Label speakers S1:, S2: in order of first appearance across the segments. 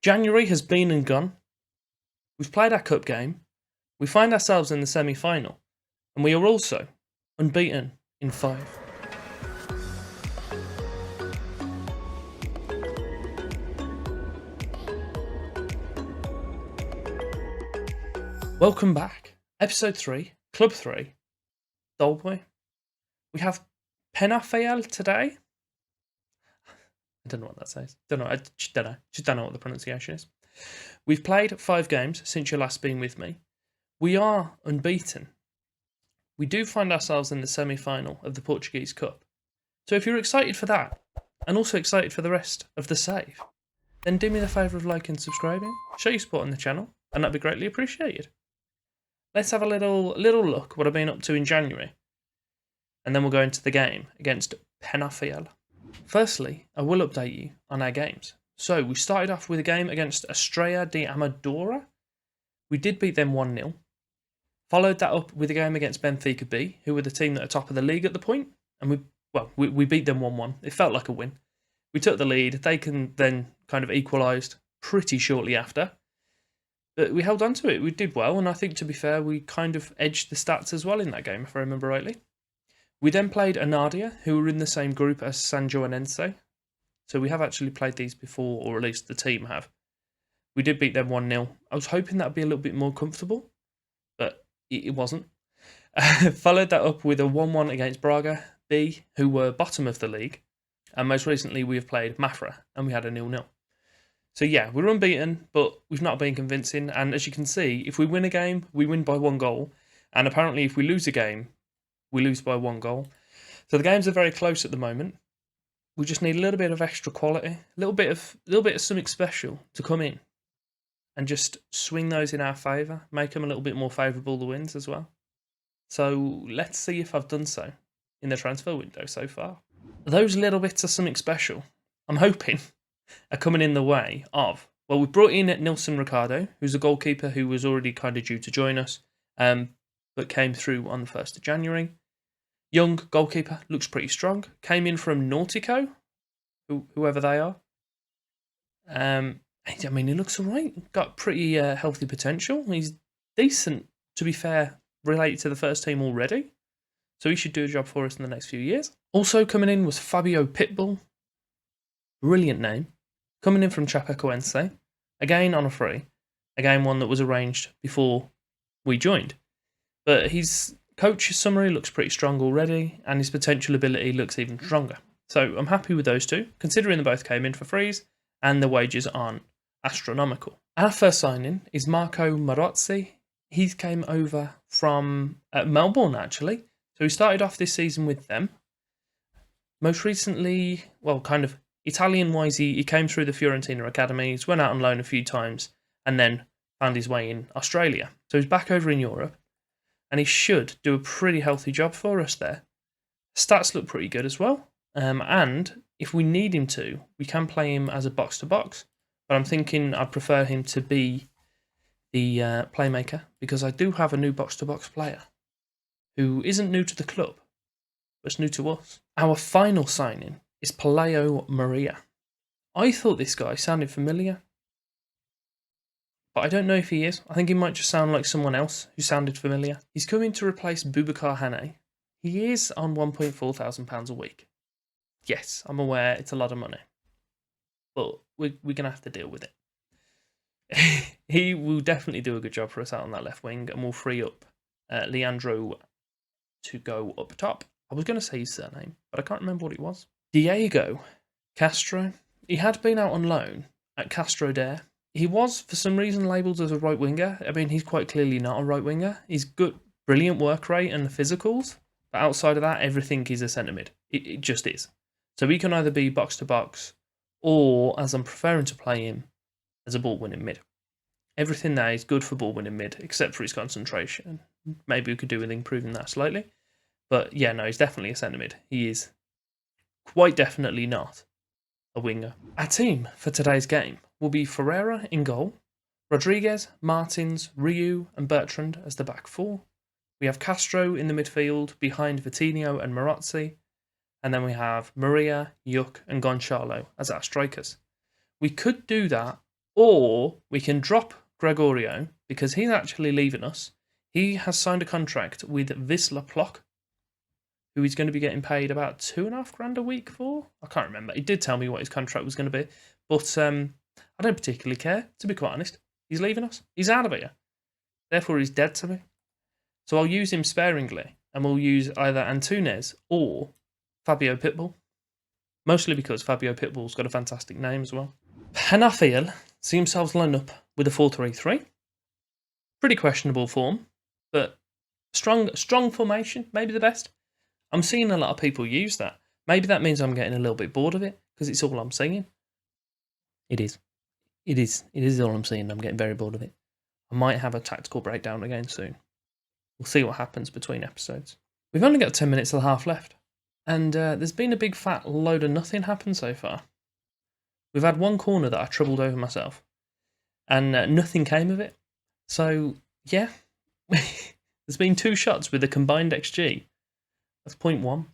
S1: January has been and gone. We've played our cup game. We find ourselves in the semi-final. And we are also unbeaten in 5. Welcome back. Episode 3, Club 3, Doleboy. We have Penafiel today. I don't know what that says. I just don't know what the pronunciation is. We've played 5 games since you last been with me. We are unbeaten. We do find ourselves in the semi-final of the Portuguese Cup. So if you're excited for that, and also excited for the rest of the save, then do me the favour of liking and subscribing, show your support on the channel, and that'd be greatly appreciated. Let's have a little look what I've been up to in January, and then we'll go into the game against Penafiel. Firstly, I will update you on our games. So we started off with a game against Estrella de Amadora. We did beat them 1-0. Followed that up with a game against Benfica B, who were the team that are top of the league at the point, and we beat them 1-1. It felt like a win. We took the lead. They then kind of equalised pretty shortly after. But we held on to it. We did well, and I think, to be fair, we kind of edged the stats as well in that game, if I remember rightly. We then played Anadia, who were in the same group as San Joanense. So we have actually played these before, or at least the team have. We did beat them 1-0. I was hoping that would be a little bit more comfortable, but it wasn't. Followed that up with a 1-1 against Braga B, who were bottom of the league. And most recently we have played Mafra, and we had a 0-0. So yeah, we're unbeaten, but we've not been convincing. And as you can see, if we win a game, we win by 1 goal. And apparently if we lose a game, we lose by 1 goal. So the games are very close at the moment. We just need a little bit of extra quality, a little bit of something special to come in and just swing those in our favour, make them a little bit more favourable, the wins as well. So let's see if I've done so in the transfer window so far. Those little bits of something special, I'm hoping, are coming in the way of, well, we've brought in Nilson Ricardo, who's a goalkeeper who was already kind of due to join us, but came through on the 1st of January. Young goalkeeper, looks pretty strong. Came in from Nautico, whoever they are. I mean, he looks alright. Got pretty healthy potential. He's decent, to be fair, related to the first team already. So he should do a job for us in the next few years. Also coming in was Fabio Pitbull. Brilliant name. Coming in from Chapecoense. Again on a free. Again, one that was arranged before we joined. But his coach's summary looks pretty strong already, and his potential ability looks even stronger. So I'm happy with those two, considering they both came in for frees, and the wages aren't astronomical. Our first signing is Marco Marazzi. He came over from Melbourne, actually. So he started off this season with them. Most recently, well, kind of Italian-wise, he came through the Fiorentina academies, went out on loan a few times, and then found his way in Australia. So he's back over in Europe, and he should do a pretty healthy job for us there. Stats look pretty good as well. And if we need him to, we can play him as a box-to-box. But I'm thinking I'd prefer him to be the playmaker, because I do have a new box-to-box player who isn't new to the club, but it's new to us. Our final signing is Paleo Maria. I thought this guy sounded familiar, but I don't know if he is. I think he might just sound like someone else who sounded familiar. He's coming to replace Boubacar Hane. He is on £1,400 a week. Yes, I'm aware it's a lot of money, but we're going to have to deal with it. He will definitely do a good job for us out on that left wing, and will free up Leandro to go up top. I was going to say his surname, but I can't remember what it was. Diego Castro. He had been out on loan at Castro Dare. He was, for some reason, labelled as a right winger. I mean, he's quite clearly not a right winger. He's good, brilliant work rate and the physicals, but outside of that, everything is a centre mid. It just is. So he can either be box to box, or, as I'm preferring to play him, as a ball winning mid. Everything there is good for ball winning mid, except for his concentration. Maybe we could do with improving that slightly. But yeah, no, he's definitely a centre mid. He is quite definitely not a winger. Our team for today's game will be Ferreira in goal, Rodriguez, Martins, Ryu and Bertrand as the back four. We have Castro in the midfield behind Vitinho and Marazzi, and then we have Maria, Yuk and Gonçalo as our strikers. We could do that Or we can drop Gregorio because he's actually leaving us. He has signed a contract with Wisla Plock, who he's going to be getting paid about £2,500 a week for. I can't remember. He did tell me what his contract was going to be, but I don't particularly care, to be quite honest. He's leaving us. He's out of here. Therefore, he's dead to me. So I'll use him sparingly, and we'll use either Antunes or Fabio Pitbull. Mostly because Fabio Pitbull's got a fantastic name as well. Penafiel see themselves lined up with a 4-3-3. Pretty questionable form, but strong formation, maybe the best. I'm seeing a lot of people use that. Maybe that means I'm getting a little bit bored of it because it's all I'm seeing. It is all I'm seeing. I'm getting very bored of it. I might have a tactical breakdown again soon. We'll see what happens between episodes. We've only got 10 minutes of the half left, and there's been a big fat load of nothing happen so far. We've had one corner that I troubled over myself, and nothing came of it. So, yeah, there's been 2 shots with a combined XG. That's 0.1.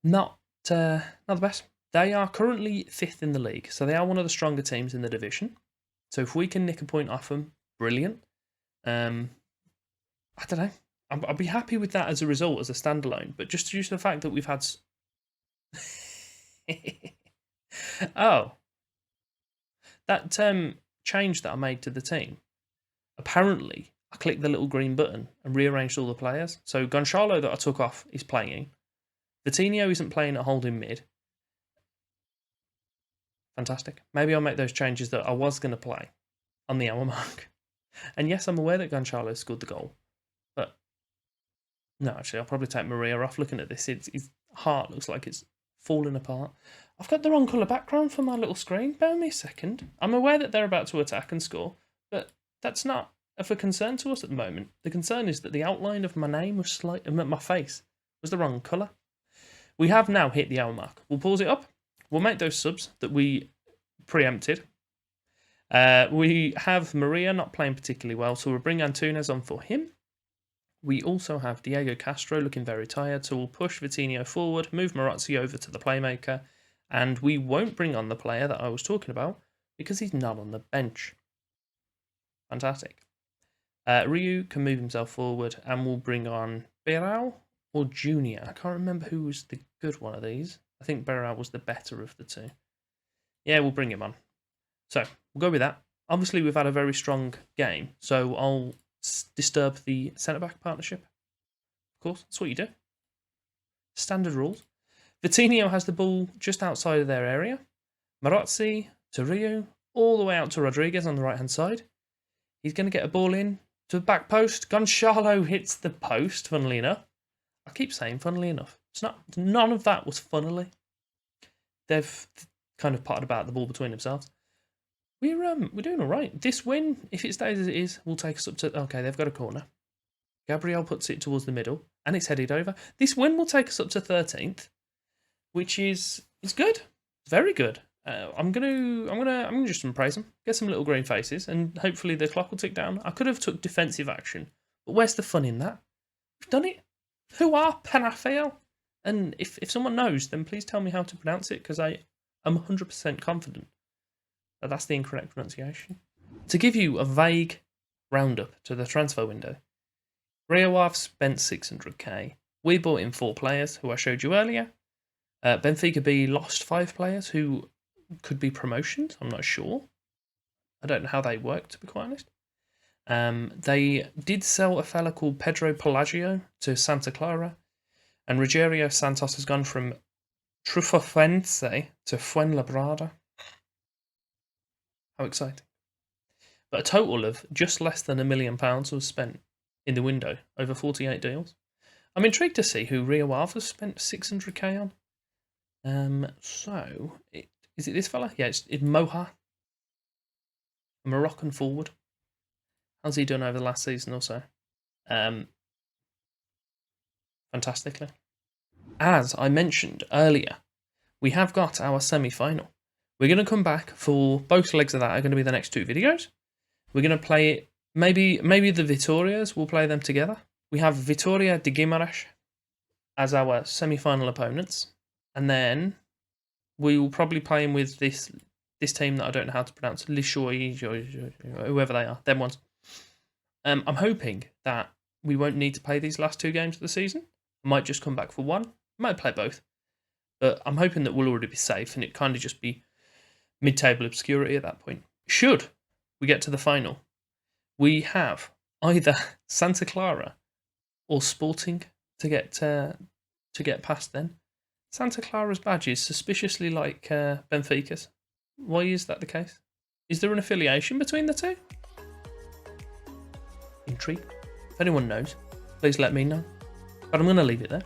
S1: Not the best. They are currently 5th in the league, so they are one of the stronger teams in the division. So if we can nick a point off them, brilliant. I don't know. I'll be happy with that as a result, as a standalone. But just due to the fact that we've had... Oh. That change that I made to the team, apparently I clicked the little green button and rearranged all the players. So Gonçalo that I took off is playing. Vitinho isn't playing at holding mid. Fantastic. Maybe I'll make those changes that I was going to play on the hour mark. And yes, I'm aware that Gonçalo scored the goal. But no, actually, I'll probably take Maria off. Looking at this, his heart looks like it's falling apart. I've got the wrong colour background for my little screen. Bear me a second. I'm aware that they're about to attack and score, but that's not of a concern to us at the moment. The concern is that the outline of my name was slightly, my face was the wrong colour. We have now hit the hour mark. We'll pause it up. We'll make those subs that we preempted. We have Maria not playing particularly well, so we'll bring Antunes on for him. We also have Diego Castro looking very tired, so we'll push Vitinho forward, move Marazzi over to the playmaker, and we won't bring on the player that I was talking about because he's not on the bench. Fantastic. Ryu can move himself forward, and we'll bring on Berau or Junior. I can't remember who was the good one of these. I think Berau was the better of the two. Yeah, we'll bring him on. So, we'll go with that. Obviously, we've had a very strong game, so I'll disturb the centre-back partnership. Of course, that's what you do. Standard rules. Vitinho has the ball just outside of their area. Marazzi to Ryu, all the way out to Rodriguez on the right-hand side. He's going to get a ball in to the back post. Gonçalo hits the post, funnily enough. I keep saying funnily enough. It's not. None of that was funnily. They've kind of potted about the ball between themselves. We're doing all right. This win, if it stays as it is, will take us up to... Okay, they've got a corner. Gabriel puts it towards the middle, and it's headed over. This win will take us up to 13th, which is good, very good. I'm gonna just praise them, get some little green faces, and hopefully the clock will tick down. I could have took defensive action, but where's the fun in that? We've done it. Who are Penafiel? And if someone knows, then please tell me how to pronounce it, because I am 100% confident that that's the incorrect pronunciation. To give you a vague roundup to the transfer window, Rio spent 600k. We bought in 4 players, who I showed you earlier. Benfica B lost 5 players who could be promotions. I'm not sure. I don't know how they work, to be quite honest. They did sell a fella called Pedro Pelagio to Santa Clara, and Rogério Santos has gone from Trufafense to Fuenlabrada. How exciting. But a total of just less than £1 million was spent in the window over 48 deals. I'm intrigued to see who Rio Ave spent 600k on. Is it this fella? Yeah, it's Moha, a Moroccan forward. How's he done over the last season or so? Fantastically. As I mentioned earlier, we have got our semi-final. We're going to come back for both legs of that are going to be the next 2 videos. We're going to play it, maybe the Vitorias, we'll play them together. We have Vitoria de Guimarães as our semi-final opponents. And then we will probably play him with this this team that I don't know how to pronounce, Lishoy, whoever they are, them ones. I'm hoping that we won't need to play these last 2 games of the season. I might just come back for one. I might play both. But I'm hoping that we'll already be safe and it kind of just be mid-table obscurity at that point. Should we get to the final, we have either Santa Clara or Sporting to get past then. Santa Clara's badge is suspiciously like Benfica's. Why is that the case? Is there an affiliation between the two? Intrigue. If anyone knows, please let me know. But I'm going to leave it there.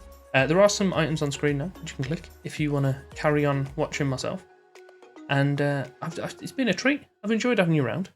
S1: There are some items on screen now which you can click if you want to carry on watching myself. And it's been a treat. I've enjoyed having you around.